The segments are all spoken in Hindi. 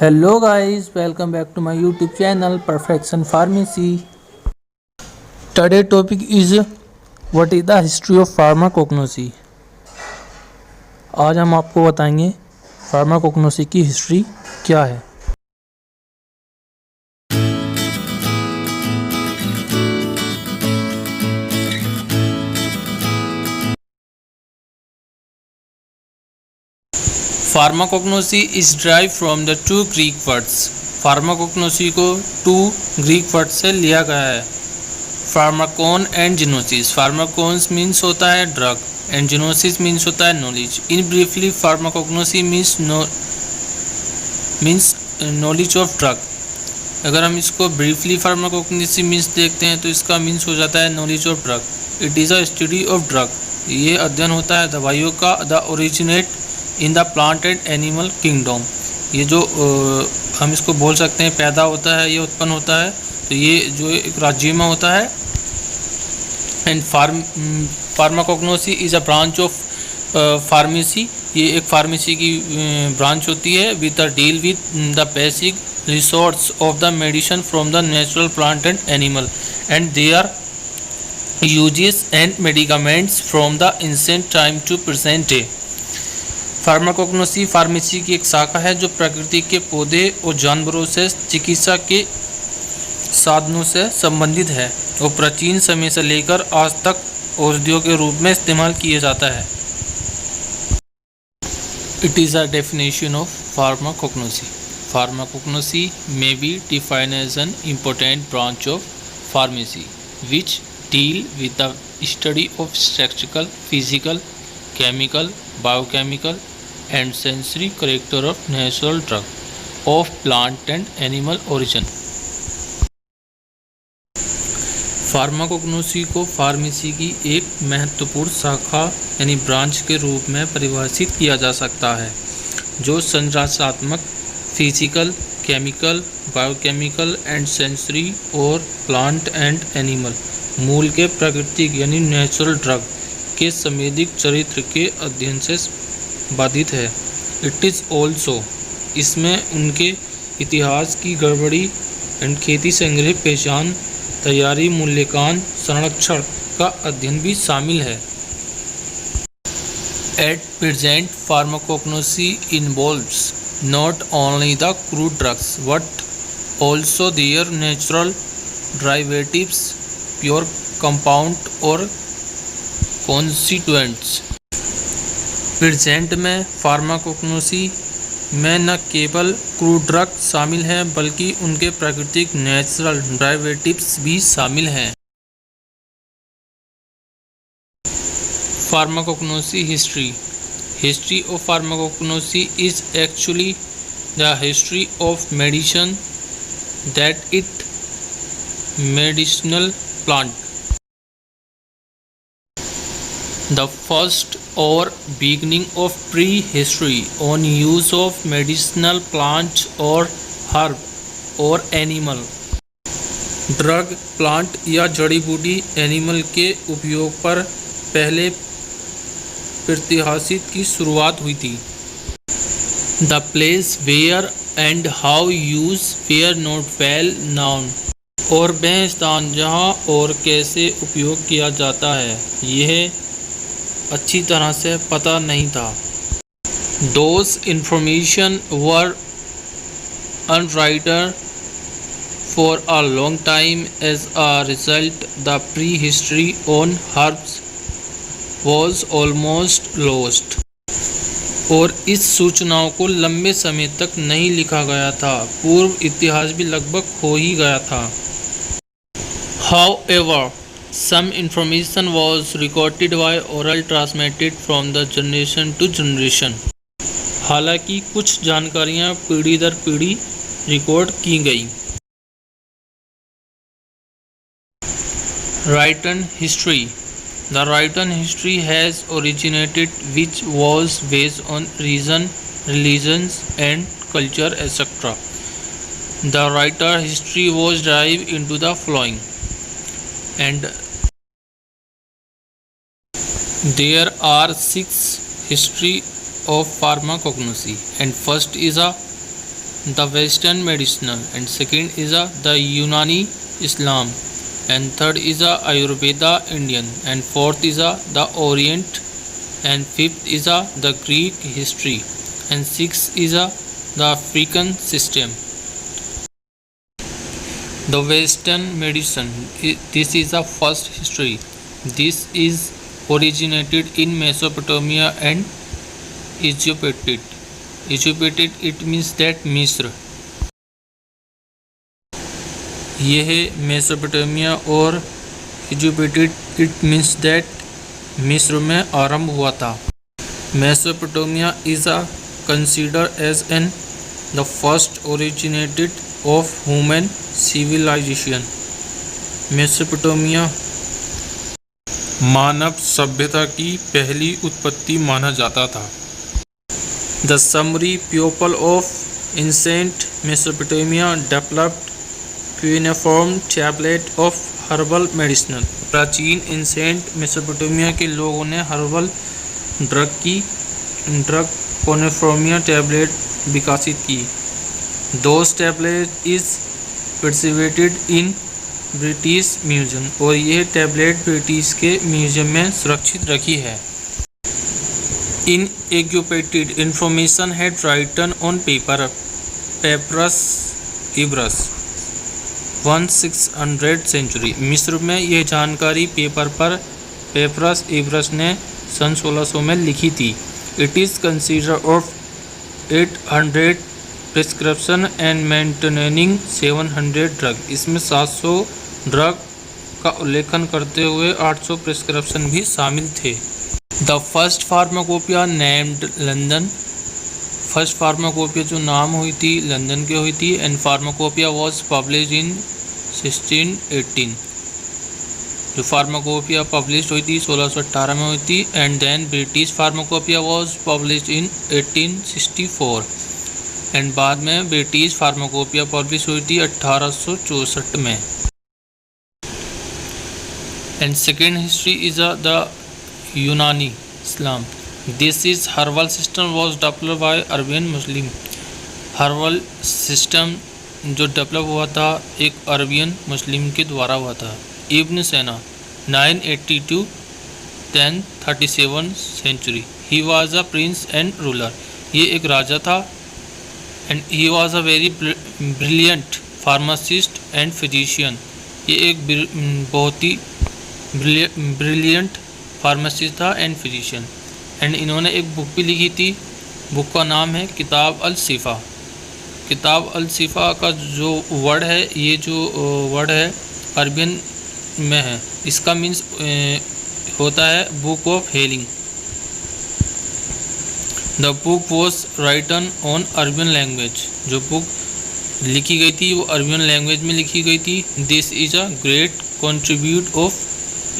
Hello guys, welcome back to my YouTube channel Perfection Pharmacy. Today topic is what is the history of pharmacognosy. आज हम आपको बताएंगे फार्माकोग्नोसी की हिस्ट्री क्या है। Pharmacognosy is drive from the two Greek words. Pharmacognosy को टू ग्रीक वर्ड से लिया गया है, फार्माकोन एंड जिनोसिस। फार्माकोन्स मीन्स होता है ड्रग एंड जिनोसिस मीन्स होता है knowledge. In briefly pharmacognosy means knowledge of drug. अगर हम इसको ब्रीफली फार्माकोग्नोसी मीन्स देखते हैं तो इसका मीन्स हो जाता है knowledge of drug. It is a study of drug. ये अध्ययन होता है दवाइयों का। The originate in the plant and animal kingdom. ये जो हम इसको बोल सकते हैं पैदा होता है, ये उत्पन्न होता है, तो ये जो एक राज्य में होता है। And pharmacognosy is a branch of pharmacy. ये एक फार्मेसी की ब्रांच होती है। With the deal with the basic resource of the medicine from the natural plant and animal and their uses and medicaments from the ancient time to present day. Pharmacognosy pharmacy की एक शाखा है जो प्रकृति के पौधे और जानवरों से चिकित्सा के साधनों से संबंधित है और प्राचीन समय से लेकर आज तक औषधियों के रूप में इस्तेमाल किया जाता है। It is a definition of pharmacognosy. Pharmacognosy may be defined as an important branch of pharmacy which deal with the study of structural, physical, chemical, biochemical and sensory character of natural drug of plant and animal origin। Pharmacognosy को फार्मेसी की एक महत्वपूर्ण शाखा यानी ब्रांच के रूप में परिभाषित किया जा सकता है जो संरचनात्मक, physical, chemical, biochemical and sensory और प्लांट एंड एनिमल मूल के प्राकृतिक यानी नेचुरल ड्रग के संवेदिक चरित्र के अध्ययन से बाधित है। इट इज़ ऑल्सो, इसमें उनके इतिहास की गड़बड़ी एंड खेती संग्रह, पहचान, तैयारी, मूल्यांकन, संरक्षण का अध्ययन भी शामिल है। At present pharmacognosy involves not only the crude drugs but also their natural derivatives, pure compound और constituents। प्रेजेंट में फार्माकोग्नोसी में न केवल क्रूड ड्रग शामिल हैं बल्कि उनके प्राकृतिक नेचुरल डेरिवेटिव्स भी शामिल हैं। Pharmacognosy history. History of pharmacognosy is actually the history of medicine, that it medicinal plant. The first or beginning of prehistory on use of medicinal plants or herb or animal। Drug, plant या जड़ी बूटी एनिमल के उपयोग पर पहले प्रतिहासित की शुरुआत हुई थी। The place where and how use were not well known. और वह स्थान जहाँ और कैसे उपयोग किया जाता है यह अच्छी तरह से पता नहीं था। Those information were unwritten for a long time. As a result the prehistory on herbs was almost lost। और इस सूचनाओं को लंबे समय तक नहीं लिखा गया था, पूर्व इतिहास भी लगभग खो ही गया था। However, some information was recorded by oral transmitted from the generation to generation। हालांकि कुछ जानकारियां पीढ़ी दर पीढ़ी रिकॉर्ड की गई। Written history। The written history has originated which was based on reason, religions and culture etc. The writer history was divided into the following, and there are 6 history of pharmacognosy, and first is a the Western medicinal, and second is the Unani Islam, and third is Ayurveda Indian, and fourth is the Orient, and fifth is the Greek history, and sixth is the African system. The Western medicine, this is the first history. This is originated in Mesopotamia and Egypt. It means that मिस्र, यह है मेसोपोटामिया और इजिप्ट, इट मीन्स दैट मिस्र में आरंभ हुआ था। Mesopotamia is consider as an the first originated of human civilization. Mesopotamia मानव सभ्यता की पहली उत्पत्ति माना जाता था। The Sumerian people of ancient Mesopotamia developed cuneiform tablet of herbal medicine. प्राचीन एंसेंट मेसोपोटामिया के लोगों ने हर्बल ड्रग क्यूनेफॉर्मिया टैबलेट विकसित की। Those tablet is preserved in British Museum, और यह टैबलेट ब्रिटिश के म्यूजियम में सुरक्षित रखी है। In Egypt information had written on paper papyrus Ebers 1600 century. मिस्र में यह जानकारी पेपर पर पेपरस इब्रस ने सन 1600 में लिखी थी। It is consider of 800 prescription and maintaining 700 drug. इसमें 700 ड्रग का उल्लेखन करते हुए 800 प्रिस्क्रिप्शन भी शामिल थे। The first pharmacopoeia named London, first pharmacopoeia जो नाम हुई थी लंदन की हुई थी। एंड फार्माकोपिया वॉज पब्लिश इन 1618, जो फार्माकोपिया पब्लिश हुई थी 1618 में हुई थी। And then British pharmacopoeia was publish in 1864, and बाद में ब्रिटिश फार्माकोपिया पब्लिश हुई थी 1864 में। And second history is the Unani Islam. This is herbal system was developed by Arabian Muslim. Herbal system जो डेवलप हुआ था एक अरबियन मुस्लिम के द्वारा हुआ था। इब्न सेना 980 to 1037 century. He was a prince and ruler, ये एक राजा था। And he was a very brilliant pharmacist and physician, ये एक बहुत ही ब्रिलियंट फार्मासिस्ट था एंड फिजिशियन। एंड इन्होंने एक बुक भी लिखी थी, बुक का नाम है किताब अल शिफा। किताब अल शिफा का जो वर्ड है, ये जो वर्ड है अरबियन में है, इसका मीन्स होता है book of healing. The book was written on Arabian language, जो बुक लिखी गई थी वो अरबियन लैंग्वेज में लिखी गई थी। This is a great contribute of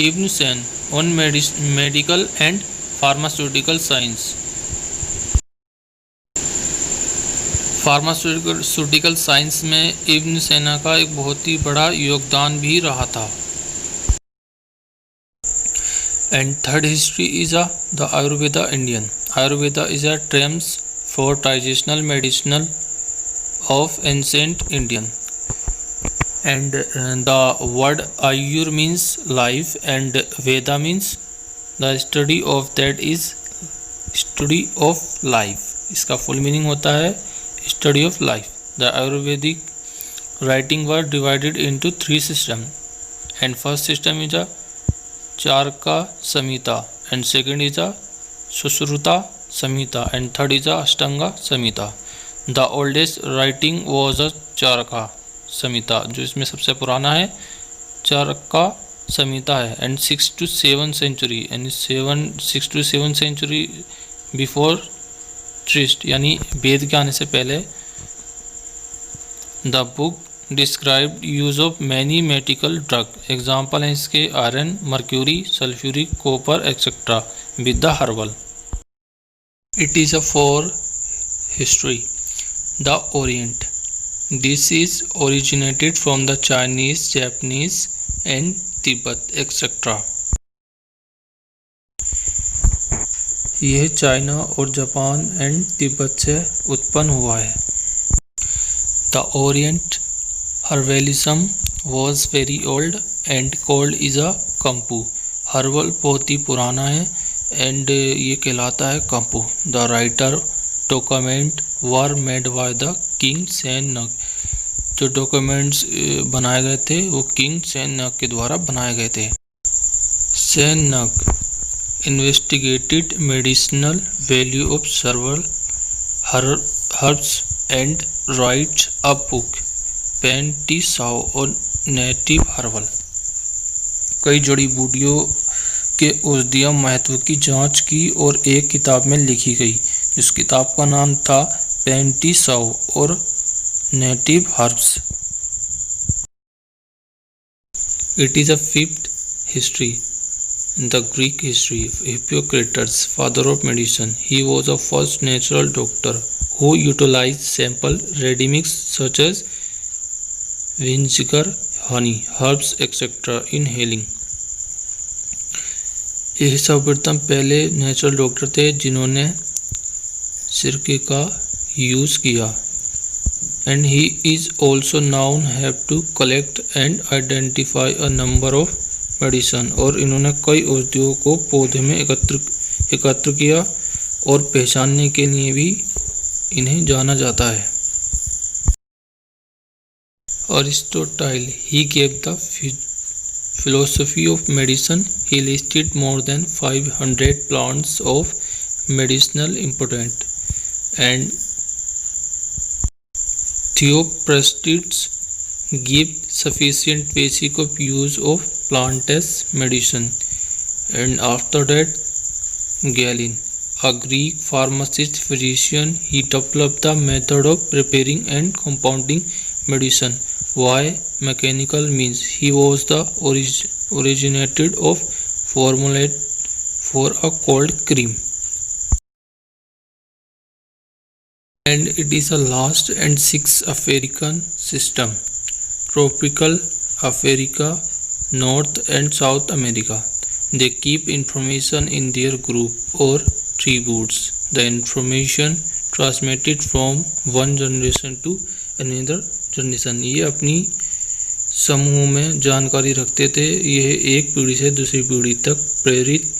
Ibn Sina on medical and pharmaceutical science. Pharmaceutical science में इब्न सेना का एक बहुत ही बड़ा योगदान भी रहा था। And third history is the Ayurveda Indian. Ayurveda is a terms for traditional medicinal of ancient Indian, and the word Ayur means life and Veda means the study of that is study of life। इसका फुल मीनिंग होता है study of life। The Ayurvedic writing were divided into 3 systems, and first system is a Charaka Samhita, and second is a Sushruta Samhita, and third is a Ashtanga Samhita। The oldest writing was a Charaka Samhita, जो इसमें सबसे पुराना है चारका संहिता है। एंड 6 to 7 सेंचुरी, यानी 6 to 7 सेंचुरी बिफोर क्रिस्ट, यानी वेद के आने से पहले। The book describe use of many medical drug. Example हैं इसके iron, mercury, sulphuric, copper etcetera with the herbal. It is a for history. The Orient, this is originated from the Chinese, Japanese and Tibet etc. यह चाइना और जापान एंड तिब्बत से उत्पन्न हुआ है। The Orient herbalism was very old and called is a Kampu. Herbal बहुत ही पुराना है एंड ये कहलाता है Kampu. The writer document were made by the king Sen नग। जो डॉक्यूमेंट्स बनाए गए थे वो किंग सेन नग के द्वारा बनाए गए थे। सेन नग investigated medicinal value of several herbs and writes a book पेंटिसाओ और नेटिव हर्बल। कई जड़ी बूटियों के औषधीय महत्व की जांच की और एक किताब में लिखी गई। इस किताब का नाम था पेंटिसाओ और native herbs. It is a fifth history in the Greek history. Hippocrates, father of medicine, he was the first natural doctor who utilized simple remedies such as vinegar, honey, herbs, etc. in healing. ये सर्वप्रथम पहले नेचुरल डॉक्टर थे जिन्होंने सिरके का यूज़ किया। And he is also known have to collect and identify a number of medicine. और इन्होंने कई औषधियों को पौधे में एकत्र किया और पहचानने के लिए भी इन्हें जाना जाता है। Aristotle he gave the philosophy of medicine. He listed more than 500 plants of medicinal important and Theophrastus give sufficient basic of use of plant as medicine. And after that, Galen, a Greek pharmacist physician, he developed the method of preparing and compounding medicine. Why mechanical means he was the originated of formulate for a cold cream. And it is a last and sixth African system. Tropical Africa, North and South America. They keep information in their group or tributes. The information transmitted from one generation to another generation. ये अपनी समूह में जानकारी रखते थे। यह एक पीढ़ी से दूसरी पीढ़ी तक प्रेरित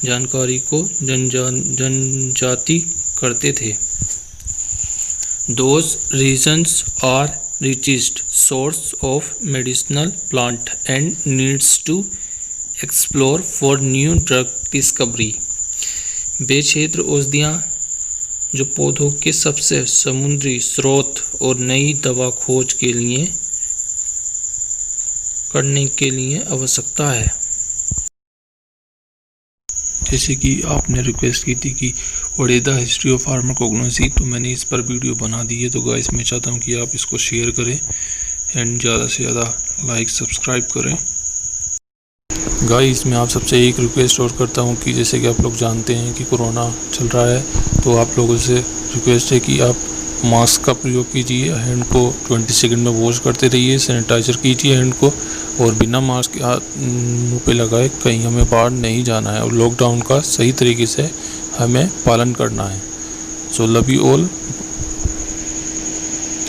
जानकारी को जनजाति करते थे। Those regions are richest source of medicinal plant and needs to explore for new drug discovery. वे क्षेत्र औषधियाँ जो पौधों के सबसे समुद्री स्रोत और नई दवा खोज के लिए करने के लिए आवश्यकता है। जैसे कि आपने रिक्वेस्ट की थी कि what is the history of pharmacognosy, तो मैंने इस पर वीडियो बना दी है। तो गाइस मैं चाहता हूँ कि आप इसको शेयर करें एंड ज़्यादा से ज़्यादा लाइक सब्सक्राइब करें। गाइस मैं आप सबसे एक रिक्वेस्ट और करता हूँ कि जैसे कि आप लोग जानते हैं कि कोरोना चल रहा है, तो आप लोगों से रिक्वेस्ट है कि आप मास्क का प्रयोग कीजिए, हैंड को 20 सेकंड में वॉश करते रहिए, सैनिटाइज़र कीजिए हैंड को, और बिना मास्क के हाथ मुँह पे लगाए कहीं हमें बाहर नहीं जाना है, और लॉकडाउन का सही तरीके से हमें पालन करना है। So love you all,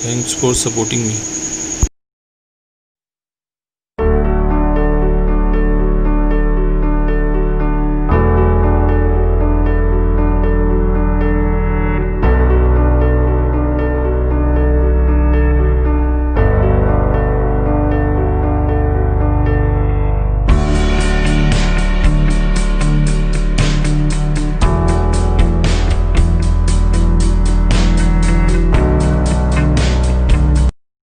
thanks for supporting me.